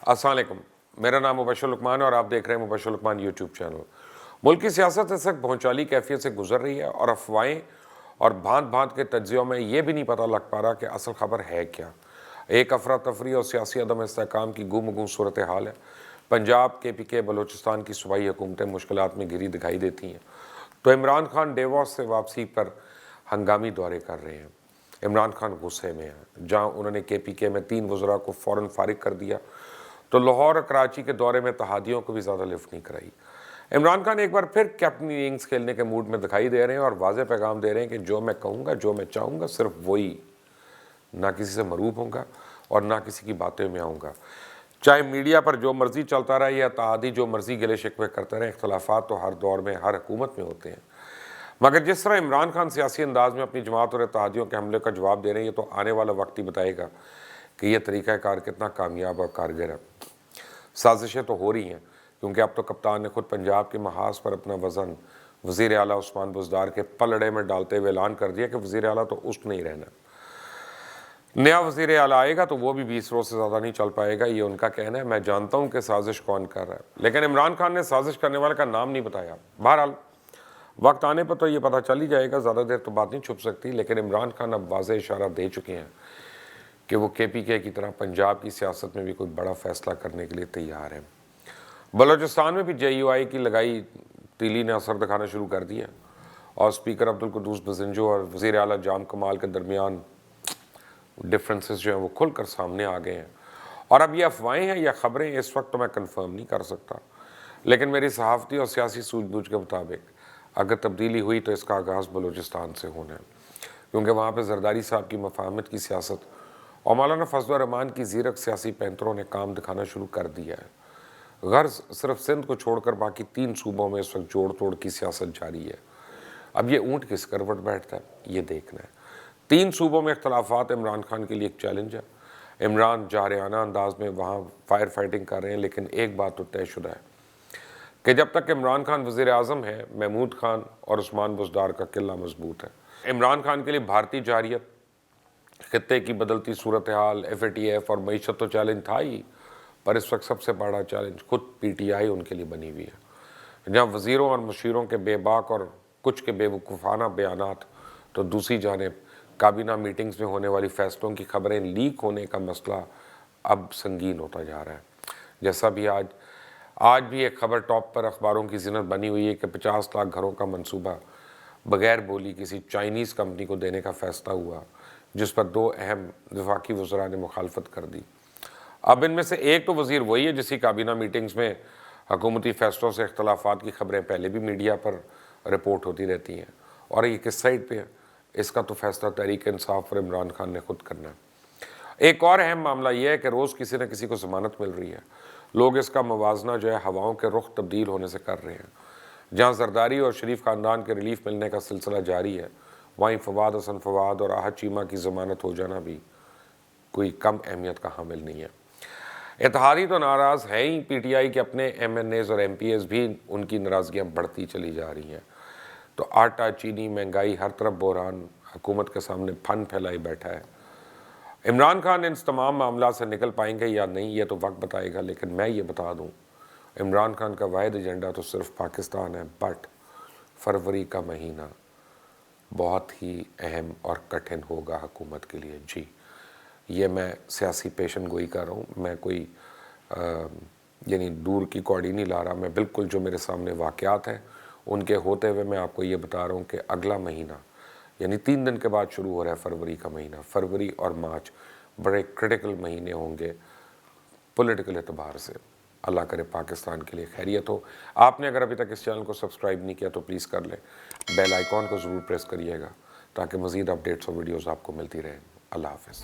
अस्सलाम वालेकुम, मेरा नाम मुबशर लुकमान है और आप देख रहे हैं मुबशर लुकमान यूट्यूब चैनल। मुल्क की सियासत इस वक्त भौचाली कैफियत से गुजर रही है और अफवाहें और भांत भांत के तज्जियों में ये भी नहीं पता लग पा रहा कि असल खबर है क्या। एक अफरा तफरी और सियासी अदम इस्तेहकाम की गुम सूरत हाल है। पंजाब, KPK, बलूचिस्तान की सूबाई हुकूमतें मुश्किलात में घिरी दिखाई देती हैं तो इमरान खान डेवोस से वापसी पर हंगामी दौरे कर रहे हैं। इमरान खान गुस्से में हैं। जहां उन्होंने KPK में 3 वज़रा को फ़ौरन फारिग कर दिया तो लाहौर और कराची के दौरे में तहादियों को भी ज़्यादा लिफ्ट नहीं कराई। इमरान खान एक बार फिर कैप्टन इनिंग्स खेलने के मूड में दिखाई दे रहे हैं और वाज़ेह पैगाम दे रहे हैं कि जो मैं कहूँगा, जो मैं चाहूँगा, सिर्फ वही, ना किसी से मरूब होऊंगा और ना किसी की बातें में आऊँगा। चाहे मीडिया पर जो मर्ज़ी चलता रहे या तहादी जो मर्ज़ी गिले शिकवे करते रहे, इख्तलाफात तो हर दौर में, हर हुकूमत में होते हैं। मगर जिस तरह इमरान खान सियासी अंदाज में अपनी जमात और इत्तेहादियों के हमले का जवाब दे रहे हैं, ये तो आने वाला वक्त ही बताएगा कि यह तरीक़ाकार कितना कामयाब और कारगर है। साजिशें तो हो रही हैं क्योंकि अब तो कप्तान ने खुद पंजाब के महाज पर अपना वज़न वज़ीर आला उस्मान बुज़दार के पलड़े में डालते हुए ऐलान कर दिया कि वज़ीर आला तो उस नहीं रहना। नया वज़ीर आला आएगा तो वो भी 20 रोज़ से ज़्यादा नहीं चल पाएगा, ये उनका कहना है। मैं जानता हूँ कि साजिश कौन कर रहा है, लेकिन इमरान खान ने साजिश करने वाले का नाम नहीं बताया। बहरहाल वक्त आने पर तो ये पता चल ही जाएगा, ज़्यादा देर तो बात नहीं छुप सकती। लेकिन इमरान खान अब वाज़ेह इशारा दे चुके हैं कि वो KPK की तरह पंजाब की सियासत में भी कोई बड़ा फ़ैसला करने के लिए तैयार है। बलूचिस्तान में भी JUI की लगाई तीली ने असर दिखाना शुरू कर दिया और स्पीकर अब्दुल कुद्दूस बज़ंजो और वज़ीर आला जाम कमाल के दरमियान डिफरेंसेस जो हैं वो खुलकर सामने आ गए हैं। और अब ये अफवाहें हैं या ख़बरें, इस वक्त तो मैं कंफर्म नहीं कर सकता, लेकिन मेरी सहाफ़ती और सियासी सूझबूझ के मुताबिक अगर तब्दीली हुई तो इसका आगाज़ बलूचिस्तान से होना है, क्योंकि वहाँ पर जरदारी साहब की मफाहमत की सियासत और मौलाना फजल रहमान की ज़ीरक सियासी पैंतरों ने काम दिखाना शुरू कर दिया है। गर्ज सिर्फ सिंध को छोड़कर बाकी 3 सूबों में इस वक्त जोड़ तोड़ की सियासत जारी है। अब ये ऊँट किस करवट बैठता है, ये देखना है। 3 सूबों में इख्तलाफात इमरान खान के लिए एक चैलेंज है। इमरान जारयाना अंदाज में वहाँ फायर फाइटिंग कर रहे हैं, लेकिन एक बात तो तयशुदा है कि जब तक इमरान खान वज़ीर आज़म है, महमूद खान और उस्मान बुज़दार का किला मजबूत है। इमरान खान के लिए भारतीय जारियत, खित्ते की बदलती सूरत हाल, FATF और मईशत तो चैलेंज था ही, पर इस वक्त सबसे बड़ा चैलेंज खुद PTI उनके लिए बनी हुई है। जहाँ वज़ीरों और मुशीरों के बेबाक और कुछ के बेवकूफ़ाना बयानात, तो दूसरी जानिब काबीना मीटिंग्स में होने वाली फ़ैसलों की खबरें लीक होने का मसला अब संगीन होता जा रहा है। जैसा भी आज भी एक खबर टॉप पर अखबारों की ज़िनत बनी हुई है कि 50 लाख घरों का मंसूबा बग़ैर बोली किसी चाइनीज़ कंपनी को देने का फ़ैसला हुआ, जिस पर 2 अहम वफाकी वज़रा ने मुखालफत कर दी। अब इनमें से एक तो वज़ीर वही है जिसकी काबीना मीटिंग्स में हुकूमती फ़ैसलों से इख्तलाफात की खबरें पहले भी मीडिया पर रिपोर्ट होती रहती हैं, और ये किस साइड पे है, इसका तो फ़ैसला तहरीक इंसाफ और इमरान खान ने खुद करना है। एक और अहम मामला यह है कि रोज़ किसी न किसी को ज़मानत मिल रही है। लोग इसका मुवाजना जो है हवाओं के रुख तब्दील होने से कर रहे हैं। जहाँ जरदारी और शरीफ ख़ानदान के रिलीफ मिलने का सिलसिला जारी है, वहीं फवाद हसन फवाद और आहत चीमा की ज़मानत हो जाना भी कोई कम अहमियत का हामिल नहीं है। इत्तेहादी तो नाराज़ है ही, PTI के अपने MNAs और MPs भी उनकी नाराज़गियाँ बढ़ती चली जा रही हैं। तो आटा, चीनी, महंगाई, हर तरफ बहरान हुकूमत के सामने फन फैलाई बैठा है। इमरान खान इन तमाम मामला से निकल पाएंगे या नहीं, ये तो वक्त बताएगा, लेकिन मैं ये बता दूँ, इमरान खान का वाहिद एजेंडा तो सिर्फ पाकिस्तान है। बट फरवरी का महीना बहुत ही अहम और कठिन होगा हुकूमत के लिए। जी, ये मैं सियासी पेशन गोई कर रहा हूँ, मैं कोई यानी दूर की कौड़ी नहीं ला रहा। मैं बिल्कुल जो मेरे सामने वाक़यात हैं उनके होते हुए मैं आपको ये बता रहा हूँ कि अगला महीना यानी 3 दिन के बाद शुरू हो रहा है फरवरी का महीना। फरवरी और मार्च बड़े क्रिटिकल महीने होंगे पॉलिटिकल एतबार से। अल्लाह करे पाकिस्तान के लिए खैरियत हो। आपने अगर अभी तक इस चैनल को सब्सक्राइब नहीं किया तो प्लीज़ कर लें, बेल आइकॉन को ज़रूर प्रेस करिएगा ताकि मज़ीद अपडेट्स और वीडियोज़ आपको मिलती रहें। अल्लाह हाफ़िज़।